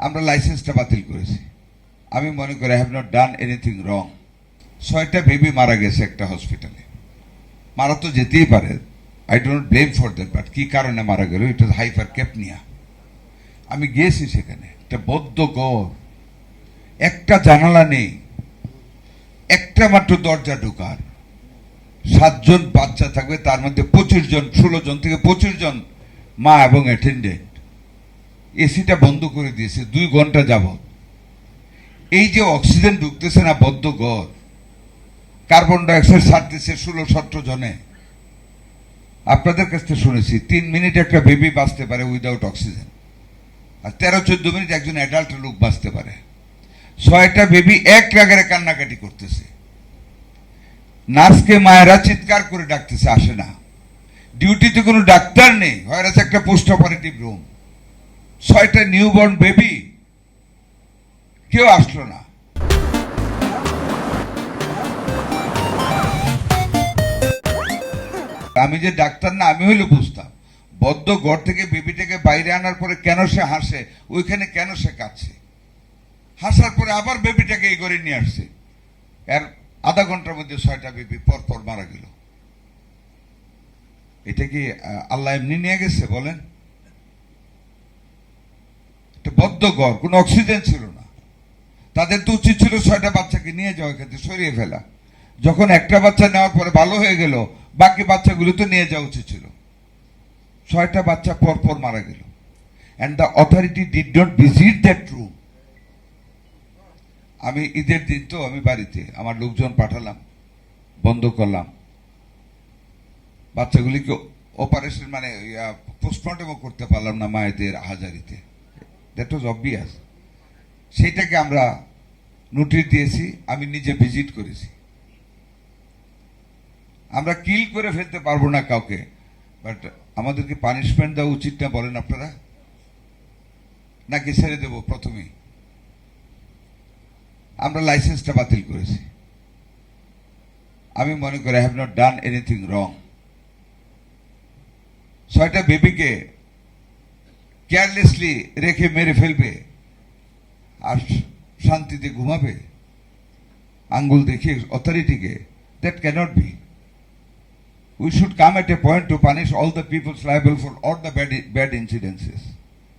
আমরা লাইসেন্সটা বাতিল করেছি। আমি মনে করি I have not done anything wrong. 6টা বেবি মারা গেছে একটা হসপিটালে। মারা তো যেতেই পারে, I don't blame for that, but কি কারণে মারা গেল? ইট ওয়াজ হাইপারক্যাপনিয়া। আমি গিয়েছি সেখানে, একটা বদ্ধ ঘর, একটা জানালা নেই, একটা মাত্র দরজা ঢোকার, 7 জন বাচ্চা থাকবে, তার মধ্যে 25 জন, 16 জন থেকে 25 জন মা এবং অ্যাটেন্ডেন্ট। এসিটা বন্ধ করে দিয়েছে 2 ঘন্টা যাবত। এই যে অক্সিজেন ঢুকতেছে না, বদ্ধ ঘর, কার্বন ডাইঅক্সাইড ছাড়তেছে 16-17 জনে। আপনাদের কাছ থেকে শুনেছি 3 মিনিট একটা বেবি বাঁচতে পারে উইদাউট অক্সিজেন, আর 13-14 মিনিট একজন অ্যাডাল্ট লোক বাঁচতে পারে। 6টা বেবি এক লাগারে কান্নাকাটি করতেছে। নার্সকে মায়েরা চিৎকার করে ডাকতেছে, আসে না। ডিউটিতে কোনো ডাক্তার নেই, হয় আছে একটা পোস্ট অপারেটিভ রুম। 6টা নিউবর্ন বেবি, কেউ আসলো না। আমি যে ডাক্তার না, আমি হইলে বুঝতাম। বদ্ধ ঘর থেকে বেবিটাকে বাইরে আনার পরে কেন সে হাসে, ওইখানে কেন সে কাঁদছে। হাসার পরে আবার বেবিটাকে এই ঘরে নিয়ে আসছে, এর আধা ঘন্টার মধ্যে 6টা বেবি পর পর মারা গেল। এটা কি আল্লাহ এমনি নিয়ে গেছে বলেন? একটা বদ্ধ ঘর, কোনো অক্সিজেন ছিল না। তাদের তো উচিত ছিল 6টা বাচ্চাকে নিয়ে যাওয়া, এখান থেকে সরিয়ে ফেলা। যখন একটা বাচ্চা নেওয়ার পরে ভালো হয়ে গেল, বাকি বাচ্চাগুলো তো নিয়ে যাওয়া উচিত ছিল। 6টা বাচ্চা পর পর মারা গেল, and the authority did not visit that room. আমি ঈদের দিন তো আমি বাড়িতে আমার লোকজন পাঠালাম, বন্ধ করলাম। বাচ্চাগুলিকে অপারেশন মানে পোস্টমর্টমও করতে পারলাম না মায়েদের হাজারিতে। That was obvious. সেইটাকে আমরা নোটিশ দিয়েছি, আমি নিজে ভিজিট করেছি। আমরা কিল করে ফেলতে পারবো না কাউকে, বাট আমাদেরকে পানিশমেন্ট দেওয়া উচিত না বলেন আপনারা? নাকি ছেড়ে দেব প্রথমেই? আমরা লাইসেন্সটা বাতিল করেছি। আমি মনে করি I have not done anything wrong. 6টা বেবিকে কেয়ারলেসলি রেখে মেরে ফেলবে আর শান্তিতে ঘুমাবে আঙ্গুল দেখিয়ে অথরিটিকে? That can't be. We should come at a point to punish all the people liable for all the bad incidences.